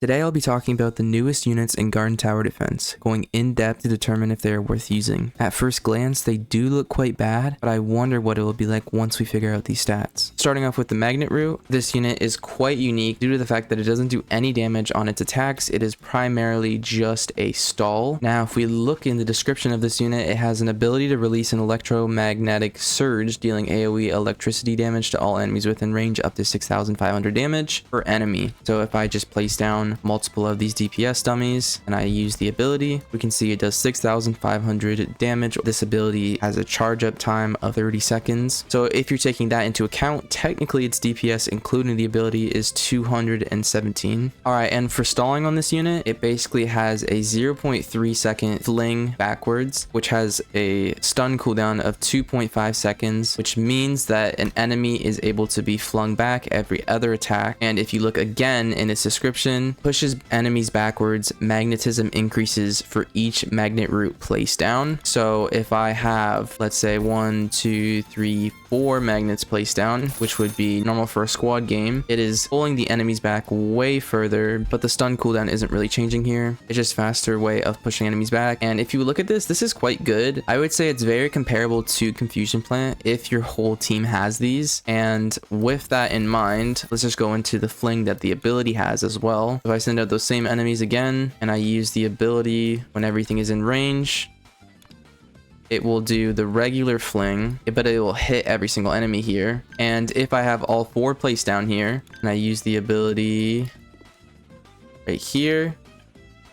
Today I'll be talking about the newest units in Garden Tower Defense, going in depth to determine if they are worth using. At first glance, they do look quite bad, but I wonder what it will be like once we figure out these stats. Starting off with the Magnet Root, this unit is quite unique due to the fact that it doesn't do any damage on its attacks. It is primarily just a stall. Now, if we look in the description of this unit, it has an ability to release an electromagnetic surge, dealing AoE electricity damage to all enemies within range up to 6,500 damage per enemy. So if I just place down multiple of these DPS dummies and I use the ability, we can see it does 6,500 damage. This ability has a charge up time of 30 seconds. So if you're taking that into account, technically its DPS including the ability is 217. Alright, and for stalling on this unit, it basically has a 0.3 second fling backwards, which has a stun cooldown of 2.5 seconds, which means that an enemy is able to be flung back every other attack. And if you look again in its description, pushes enemies backwards, magnetism increases for each magnet root placed down. So if I have, let's say 1, 2, 3, 4 magnets placed down, which would be normal for a squad game, it is pulling the enemies back way further, but the stun cooldown isn't really changing here. It's just a faster way of pushing enemies back. And if you look at this is quite good. I would say it's very comparable to Confusion Plant if your whole team has these. And with that in mind, let's just go into the fling that the ability has as well. If I send out those same enemies again and I use the ability when everything is in range, it will do the regular fling, but it will hit every single enemy here. And if I have all 4 placed down here and I use the ability right here,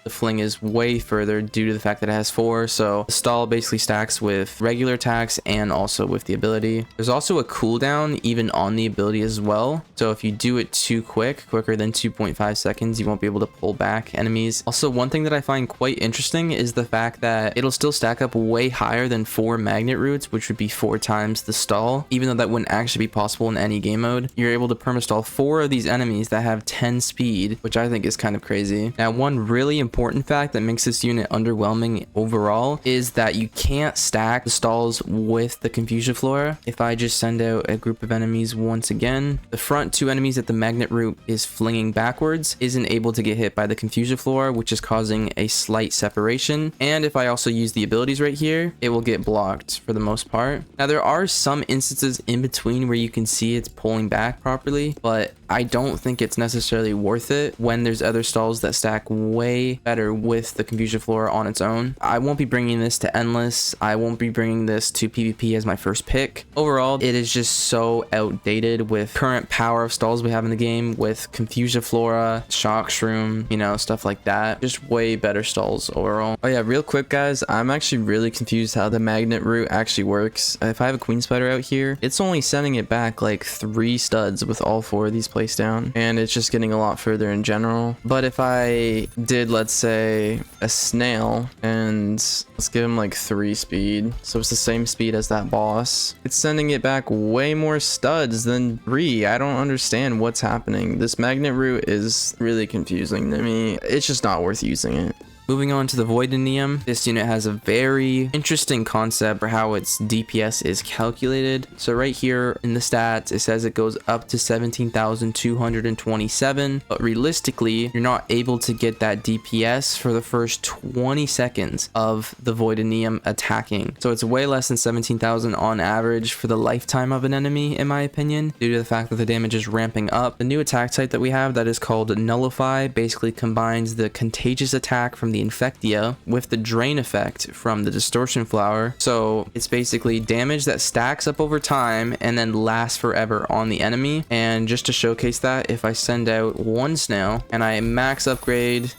the fling is way further due to the fact that it has 4. So the stall basically stacks with regular attacks and also with the ability. There's also a cooldown even on the ability as well. So if you do it too quicker than 2.5 seconds, you won't be able to pull back enemies. Also, one thing that I find quite interesting is the fact that it'll still stack up way higher than 4 magnet roots, which would be 4 times the stall. Even though that wouldn't actually be possible in any game mode, you're able to permastall 4 of these enemies that have 10 speed, which I think is kind of crazy. Now, one really important fact that makes this unit underwhelming overall is that you can't stack the stalls with the Confusion Flora. If I just send out a group of enemies once again, the front 2 enemies that the magnet root is flinging backwards isn't able to get hit by the Confusion Flora, which is causing a slight separation. And if I also use the abilities right here, it will get blocked for the most part. Now, there are some instances in between where you can see it's pulling back properly, but I don't think it's necessarily worth it when there's other stalls that stack way better with the Confusion Flora on its own. I won't be bringing this to Endless. I won't be bringing this to PvP as my first pick. Overall, it is just so outdated with current power of stalls we have in the game with Confusion Flora, Shock Shroom, you know, stuff like that. Just way better stalls overall. Oh yeah, real quick guys, I'm actually really confused how the magnet root actually works. If I have a Queen Spider out here, it's only sending it back like 3 studs with all 4 of these placed down, and it's just getting a lot further in general. But if I did, let's say, a snail, and let's give him like 3 speed, so it's the same speed as that boss, it's sending it back way more studs than 3. I don't understand what's happening. This magnet root is really confusing to me. It's just not worth using it. Moving on to the Voidium, this unit has a very interesting concept for how its DPS is calculated. So right here in the stats, it says it goes up to 17,227, but realistically, you're not able to get that DPS for the first 20 seconds of the Voidium attacking. So it's way less than 17,000 on average for the lifetime of an enemy, in my opinion, due to the fact that the damage is ramping up. The new attack type that we have that is called Nullify basically combines the contagious attack from the Infectia with the drain effect from the distortion flower. So it's basically damage that stacks up over time and then lasts forever on the enemy. And just to showcase that, if I send out 1 snail and I max upgrade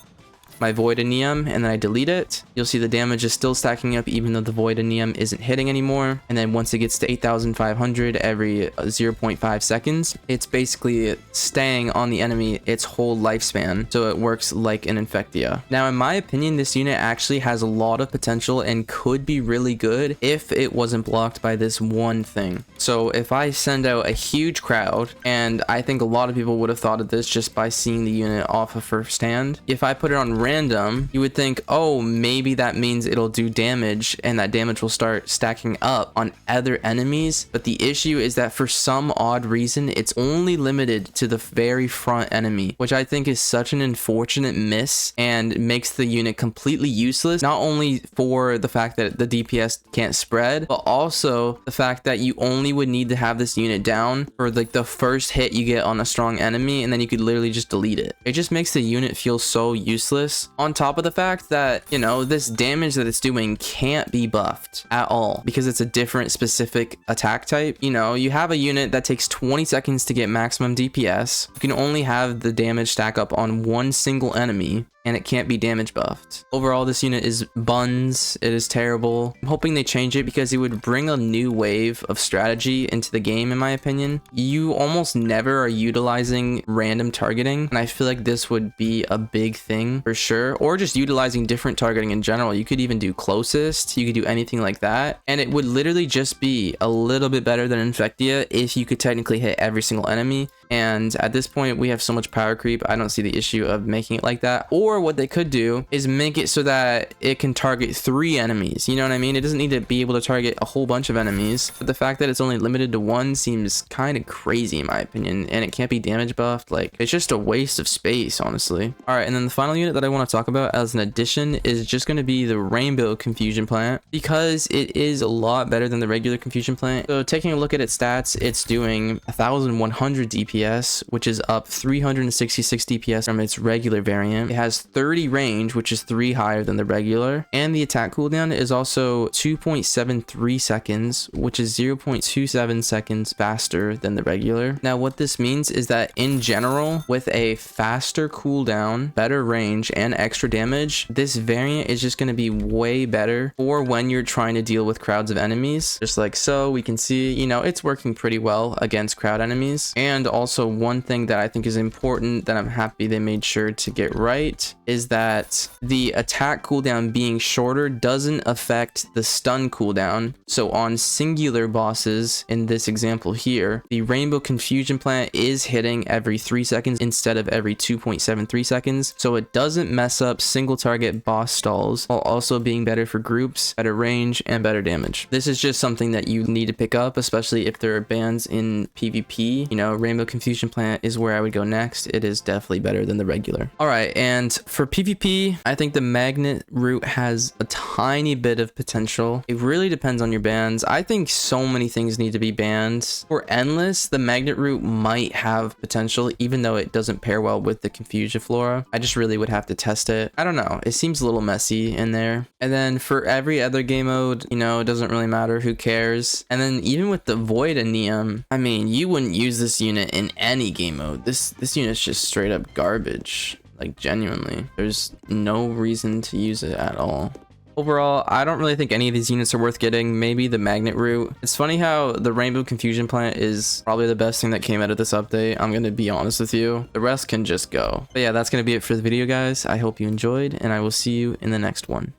my Voidium and then I delete it, you'll see the damage is still stacking up even though the Voidium isn't hitting anymore. And then once it gets to 8,500 every 0.5 seconds, it's basically staying on the enemy its whole lifespan, so it works like an Infectia. Now, in my opinion, this unit actually has a lot of potential and could be really good if it wasn't blocked by this one thing. So if I send out a huge crowd, and I think a lot of people would have thought of this just by seeing the unit off of first hand, if I put it on random, you would think, oh, maybe that means it'll do damage and that damage will start stacking up on other enemies. But the issue is that for some odd reason, it's only limited to the very front enemy, which I think is such an unfortunate miss and makes the unit completely useless, not only for the fact that the DPS can't spread, but also the fact that you only would need to have this unit down for like the first hit you get on a strong enemy, and then you could literally just delete it. It just makes the unit feel so useless, on top of the fact that, you know, this damage that it's doing can't be buffed at all because it's a different specific attack type. You know, you have a unit that takes 20 seconds to get maximum DPS. You can only have the damage stack up on one single enemy, and it can't be damage buffed. Overall, this unit is buns. It is terrible. I'm hoping they change it because it would bring a new wave of strategy into the game, in my opinion. You almost never are utilizing random targeting, and I feel like this would be a big thing for sure. Or just utilizing different targeting in general. You could even do closest. You could do anything like that. And it would literally just be a little bit better than Infectia if you could technically hit every single enemy. And at this point, we have so much power creep, I don't see the issue of making it like that. Or what they could do is make it so that it can target 3 enemies. You know what I mean? It doesn't need to be able to target a whole bunch of enemies. But the fact that it's only limited to 1 seems kind of crazy in my opinion. And it can't be damage buffed. Like, it's just a waste of space, honestly. All right, and then the final unit that I want to talk about as an addition is just going to be the Rainbow Confusion Plant, because it is a lot better than the regular Confusion Plant. So taking a look at its stats, it's doing 1100 DPS, which is up 366 DPS from its regular variant. It has 30 range, which is 3 higher than the regular, and the attack cooldown is also 2.73 seconds, which is 0.27 seconds faster than the regular. Now what this means is that in general, with a faster cooldown, better range, and extra damage, this variant is just going to be way better for when you're trying to deal with crowds of enemies. Just like so, we can see, you know, it's working pretty well against crowd enemies. And also one thing that I think is important that I'm happy they made sure to get right is that the attack cooldown being shorter doesn't affect the stun cooldown. So on singular bosses in this example here, the Rainbow Confusion Plant is hitting every 3 seconds instead of every 2.73 seconds. So it doesn't mess up single target boss stalls while also being better for groups, better range, and better damage. This is just something that you need to pick up, especially if there are bans in PvP. You know, Rainbow Confusion Plant is where I would go next. It is definitely better than the regular. All right, and for PvP, I think the magnet route has a tiny bit of potential. It really depends on your bans. I think so many things need to be banned. For endless, the magnet route might have potential, even though it doesn't pair well with the Confusion Flora. I just really would have to test it. I don't know. It seems a little messy in there. And then for every other game mode, you know, it doesn't really matter. Who cares? And then even with the Voidium, I mean, you wouldn't use this unit in any game mode. This unit's just straight up garbage. Like, genuinely, there's no reason to use it at all. Overall, I don't really think any of these units are worth getting. Maybe the magnet route. It's funny how the Rainbow Confusion Plant is probably the best thing that came out of this update. I'm gonna be honest with you. The rest can just go. But yeah, that's gonna be it for the video, guys. I hope you enjoyed, and I will see you in the next one.